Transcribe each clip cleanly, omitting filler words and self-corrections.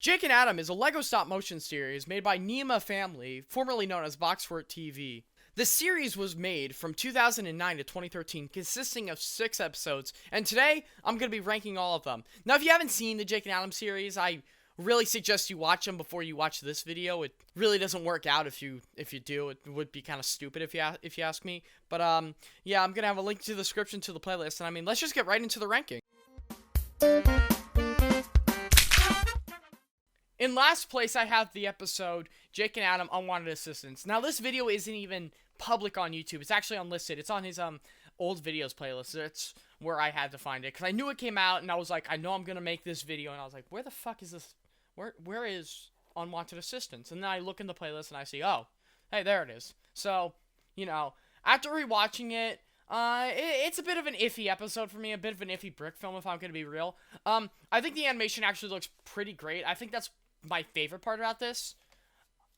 Jake and Adam is a LEGO stop-motion series made by Nema Family, formerly known as Boxfort TV. The series was made from 2009 to 2013, consisting of 6 episodes, and today, I'm going to be ranking all of them. Now, if you haven't seen the Jake and Adam series, I really suggest you watch them before you watch this video. It really doesn't work out if you do. It would be kind of stupid if you ask me. But, yeah, I'm going to have a link to the description to the playlist, and let's just get right into the ranking. In last place, I have the episode Jake and Adam Unwanted Assistance. Now, this video isn't even public on YouTube. It's actually unlisted. It's on his old videos playlist. That's where I had to find it, because I knew it came out, and I was like, I know I'm gonna make this video, and I was like, where the fuck is this? Where is Unwanted Assistance? And then I look in the playlist, and I see, oh, hey, there it is. So, you know, after rewatching it, it's a bit of an iffy episode for me, a bit of an iffy brick film, if I'm gonna be real. I think the animation actually looks pretty great. I think that's my favorite part about this.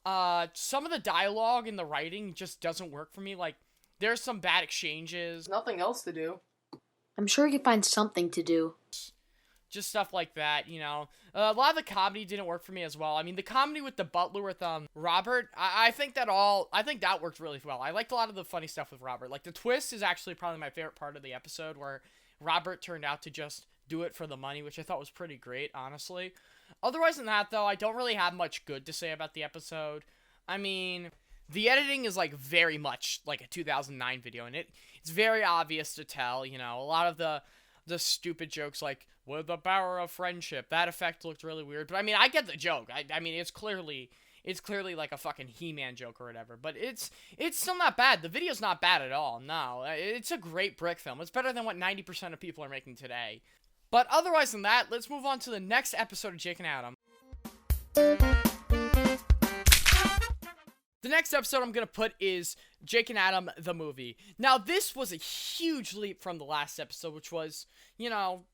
Some of the dialogue and the writing just doesn't work for me. Like, there's some bad exchanges. Nothing else to do. I'm sure you can find something to do. Just stuff like that, you know. A lot of the comedy didn't work for me as well. I mean, the comedy with the butler with Robert, I think that worked really well. I liked a lot of the funny stuff with Robert. Like, the twist is actually probably my favorite part of the episode, where Robert turned out to just do it for the money, which I thought was pretty great, honestly. Otherwise than that, though, I don't really have much good to say about the episode. I mean, the editing is, like, very much like a 2009 video, and it's very obvious to tell, you know. A lot of the stupid jokes, like, with the power of friendship, that effect looked really weird. But, I mean, I get the joke. I mean, it's clearly like a fucking He-Man joke or whatever. But it's still not bad. The video's not bad at all, no. It's a great brick film. It's better than what 90% of people are making today. But otherwise than that, let's move on to the next episode of Jake and Adam. The next episode I'm going to put is Jake and Adam, the movie. Now, this was a huge leap from the last episode, which was, you know,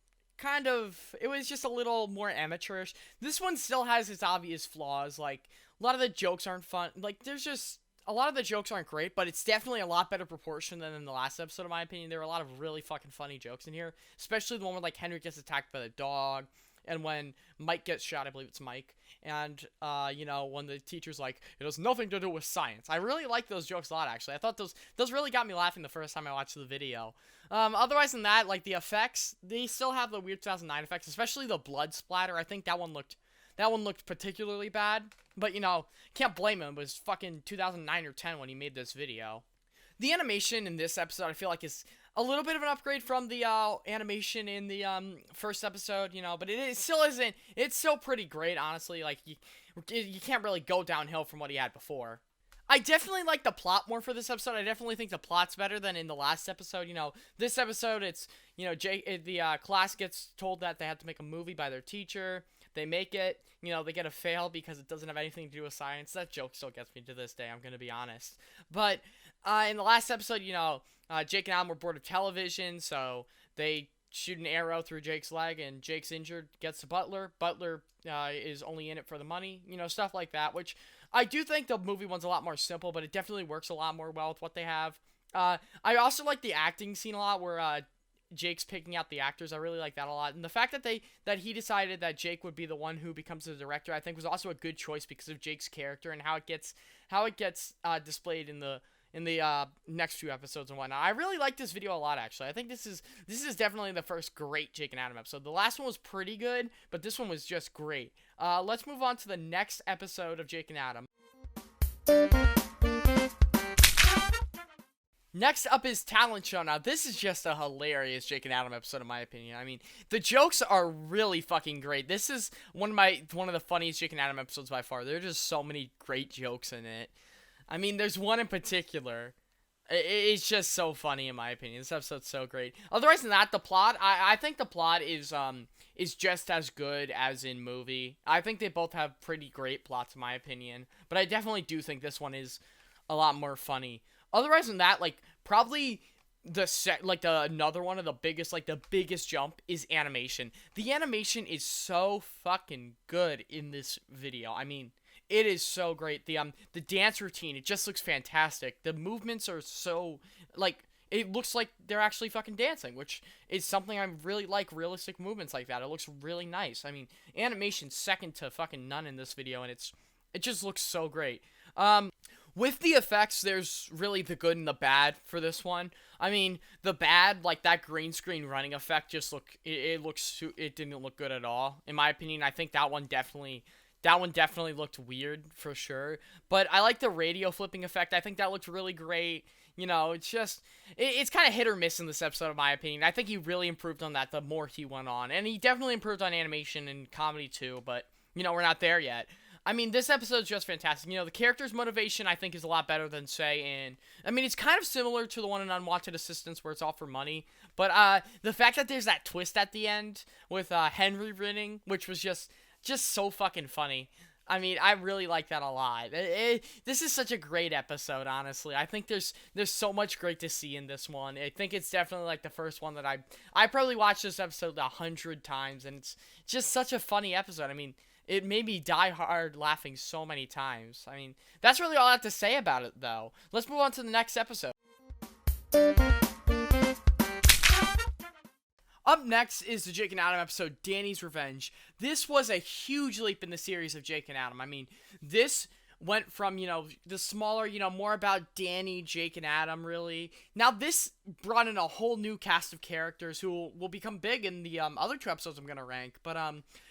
it was just a little more amateurish. This one still has its obvious flaws. Like, a lot of the jokes aren't fun. Like, a lot of the jokes aren't great, but it's definitely a lot better proportion than in the last episode, in my opinion. There were a lot of really fucking funny jokes in here, especially the one where, like, Henry gets attacked by the dog, and when Mike gets shot, I believe it's Mike, and, you know, when the teacher's like, it has nothing to do with science. I really like those jokes a lot, actually. I thought those really got me laughing the first time I watched the video. Otherwise than that, like, the effects, they still have the weird 2009 effects, especially the blood splatter. I think that one looked particularly bad, but, you know, can't blame him. It was fucking 2009 or 10 when he made this video. The animation in this episode, I feel like, is a little bit of an upgrade from the animation in the first episode, you know, but it still isn't. It's still pretty great, honestly. Like, you can't really go downhill from what he had before. I definitely like the plot more for this episode. I definitely think the plot's better than in the last episode. You know, this episode, it's, you know, the class gets told that they have to make a movie by their teacher. They make it, you know, they get a fail because it doesn't have anything to do with science. That joke still gets me to this day, I'm going to be honest. But in the last episode, you know, Jake and Adam were bored of television, so they shoot an arrow through Jake's leg, and Jake's injured, gets the butler. Butler is only in it for the money, you know, stuff like that, which I do think the movie one's a lot more simple, but it definitely works a lot more well with what they have. I also like the acting scene a lot, where Jake's picking out the actors. I really like that a lot, and the fact that he decided that Jake would be the one who becomes the director, I think was also a good choice because of Jake's character and how it gets displayed in the next few episodes and whatnot. I really like this video a lot, actually. I think this is definitely the first great Jake and Adam episode. The last one was pretty good, but this one was just great. Let's move on to the next episode of Jake and Adam. Next up is Talent Show. Now, this is just a hilarious Jake and Adam episode, in my opinion. I mean, the jokes are really fucking great. This is one of the funniest Jake and Adam episodes by far. There are just so many great jokes in it. I mean, there's one in particular. It's just so funny, in my opinion. This episode's so great. Otherwise than that, the plot, I think the plot is just as good as in movie. I think they both have pretty great plots, in my opinion. But I definitely do think this one is a lot more funny. Otherwise than that, like, probably another one of the biggest jump is animation. The animation is so fucking good in this video. I mean, it is so great. The dance routine, it just looks fantastic. The movements are so, like, it looks like they're actually fucking dancing, which is something I really like, realistic movements like that. It looks really nice. I mean, animation's second to fucking none in this video, and it just looks so great. With the effects, there's really the good and the bad for this one. I mean, the bad, like that green screen running effect, it didn't look good at all. In my opinion, I think that one definitely looked weird for sure. But I like the radio flipping effect. I think that looked really great. You know, it's kind of hit or miss in this episode, in my opinion. I think he really improved on that the more he went on. And he definitely improved on animation and comedy too, but, you know, we're not there yet. I mean, this episode is just fantastic. You know, the character's motivation, I think, is a lot better than, say, I mean, it's kind of similar to the one in Unwanted Assistance where it's all for money. But the fact that there's that twist at the end with Henry winning, which was just so fucking funny. I mean, I really like that a lot. This is such a great episode, honestly. I think there's so much great to see in this one. I think it's definitely like the first one that I probably watched this episode 100 times, and it's just such a funny episode. I mean, it made me die hard laughing so many times. I mean, that's really all I have to say about it, though. Let's move on to the next episode. Up next is the Jake and Adam episode, Danny's Revenge. This was a huge leap in the series of Jake and Adam. I mean, this went from, you know, the smaller, you know, more about Danny, Jake, and Adam, really. Now, this brought in a whole new cast of characters who will become big in the other two episodes I'm going to rank. But,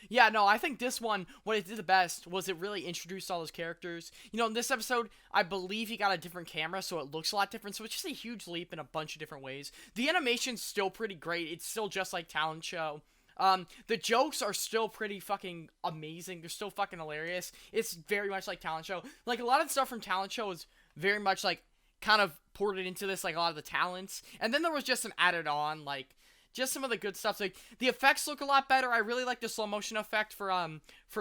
yeah, no, I think this one, what it did the best was it really introduced all those characters. You know, in this episode, I believe he got a different camera, so it looks a lot different. So it's just a huge leap in a bunch of different ways. The animation's still pretty great. It's still just like talent show. The jokes are still pretty fucking amazing. They're still fucking hilarious. It's very much like talent show. Like, a lot of the stuff from talent show is very much, like, kind of ported into this, like, a lot of the talents. And then there was just some added on, like, just some of the good stuff. Like, the effects look a lot better. I really like the slow motion effect for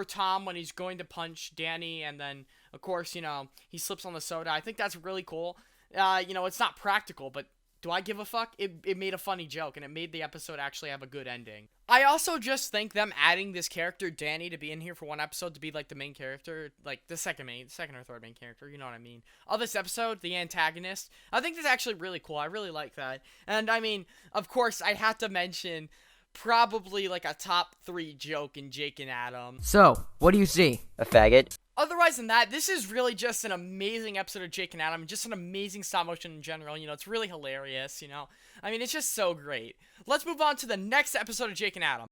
Tom when he's going to punch Danny, and then, of course, you know, he slips on the soda. I think that's really cool. You know, it's not practical, but do I give a fuck? It made a funny joke, and it made the episode actually have a good ending. I also just think them adding this character, Danny, to be in here for one episode to be, like, the main character, like, the second or third main character, you know what I mean, of this episode, the antagonist, I think that's actually really cool. I really like that. And, I mean, of course, I have to mention probably, like, a top 3 joke in Jake and Adam. So, what do you see? A faggot. Otherwise than that, this is really just an amazing episode of Jake and Adam, and just an amazing stop motion in general. You know, it's really hilarious, you know. I mean, it's just so great. Let's move on to the next episode of Jake and Adam.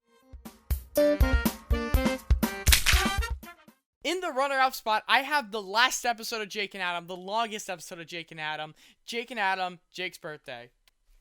In the runner-up spot, I have the last episode of Jake and Adam, the longest episode of Jake and Adam, Jake's birthday.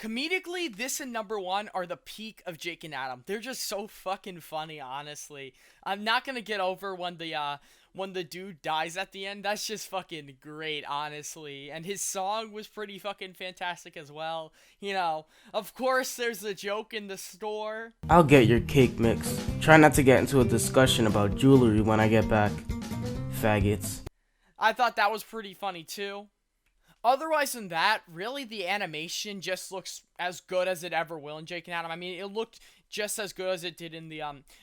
Comedically, this and number 1 are the peak of Jake and Adam. They're just so fucking funny, honestly. I'm not gonna get over when the dude dies at the end. That's just fucking great, honestly. And his song was pretty fucking fantastic as well. You know, of course, there's the joke in the store. I'll get your cake mix. Try not to get into a discussion about jewelry when I get back. Faggots. I thought that was pretty funny, too. Otherwise than that, really the animation just looks as good as it ever will in Jake and Adam. I mean, it looked just as good as it did in the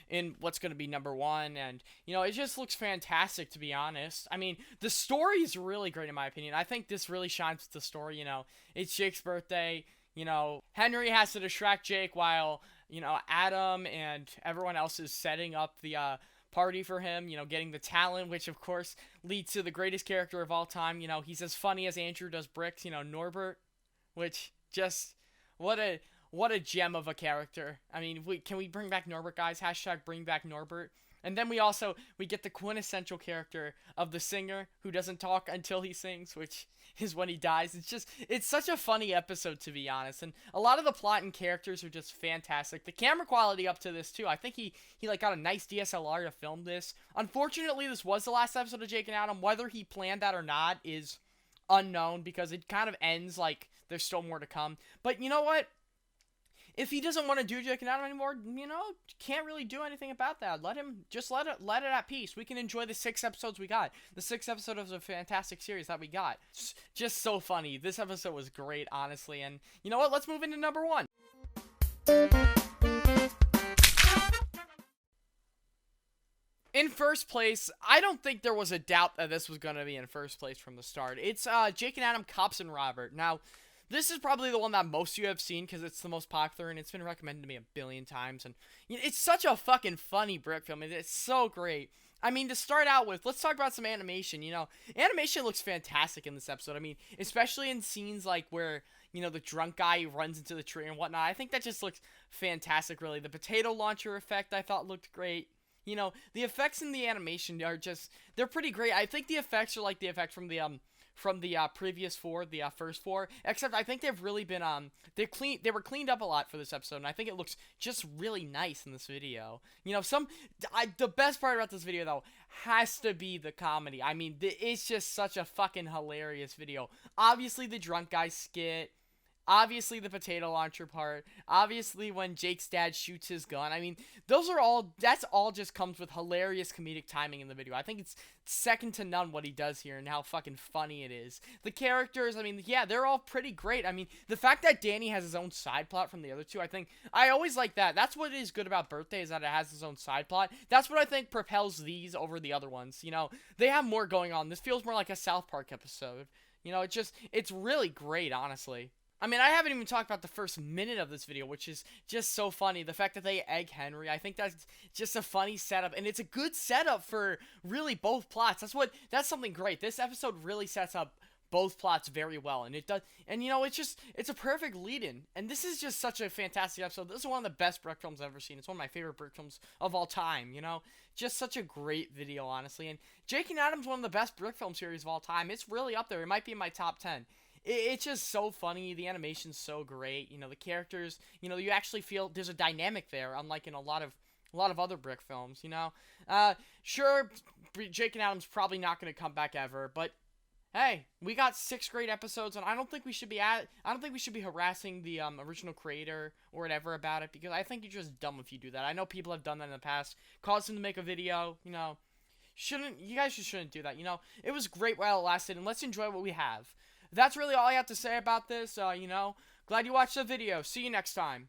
in what's going to be number 1, and you know, it just looks fantastic, to be honest. I mean, the story is really great in my opinion. I think this really shines with the story. You know, it's Jake's birthday. You know, Henry has to distract Jake while, you know, Adam and everyone else is setting up the party for him, you know, getting the talent, which of course leads to the greatest character of all time. You know, he's as funny as Andrew does bricks, you know, Norbert, which just, what a gem of a character. I mean, can we bring back Norbert, guys? Hashtag bring back Norbert. And then we get the quintessential character of the singer who doesn't talk until he sings, which is when he dies. It's such a funny episode, to be honest. And a lot of the plot and characters are just fantastic. The camera quality up to this, too. I think he like got a nice DSLR to film this. Unfortunately, this was the last episode of Jake and Adam. Whether he planned that or not is unknown, because it kind of ends like there's still more to come. But you know what? If he doesn't want to do Jake and Adam anymore, you know, can't really do anything about that. Let it at peace. We can enjoy the 6 episodes we got. The 6 episodes of a fantastic series that we got. It's just so funny. This episode was great, honestly. And you know what? Let's move into number 1. In first place, I don't think there was a doubt that this was going to be in first place from the start. It's Jake and Adam, Cops and Robert. Now, This is probably the one that most of you have seen because it's the most popular and it's been recommended to me a billion times. And it's such a fucking funny brick film. It's so great. I mean, to start out with, let's talk about some animation. Animation looks fantastic in this episode. I mean, especially in scenes like where, the drunk guy runs into the tree and whatnot. I think that just looks fantastic, really. The potato launcher effect I thought looked great. The effects in the animation are they're pretty great. I think the effects are like the effect from the previous four, the first four, except I think they've really been, they were cleaned up a lot for this episode, and I think it looks just really nice in this video. The best part about this video, though, has to be the comedy. I mean, it's just such a fucking hilarious video. Obviously, the drunk guy skit. Obviously, the potato launcher part. Obviously, when Jake's dad shoots his gun. I mean, that's all just comes with hilarious comedic timing in the video. I think it's second to none what he does here and how fucking funny it is. The characters, I mean, yeah, they're all pretty great. I mean, the fact that Danny has his own side plot from the other two, I always like that. That's what is good about Birthday, is that it has its own side plot. That's what I think propels these over the other ones. They have more going on. This feels more like a South Park episode. It's really great, honestly. I mean, I haven't even talked about the first minute of this video, which is just so funny. The fact that they egg Henry, I think that's just a funny setup, and it's a good setup for really both plots. That's something great. This episode really sets up both plots very well, and it does, and it's a perfect lead-in, and this is just such a fantastic episode. This is one of the best brick films I've ever seen. It's one of my favorite brick films of all time, just such a great video, honestly, and Jake and Adam's one of the best brick film series of all time. It's really up there. It might be in my top 10. It's just so funny. The animation's so great. The characters, you actually feel there's a dynamic there, unlike in a lot of other brick films, Sure, Jake and Adam's probably not going to come back ever, but hey, we got 6 great episodes, and I don't think we should be harassing the original creator or whatever about it, because I think you're just dumb if you do that. I know people have done that in the past, caused them to make a video, you guys just shouldn't do that, It was great while it lasted, and let's enjoy what we have. That's really all I have to say about this. Glad you watched the video. See you next time.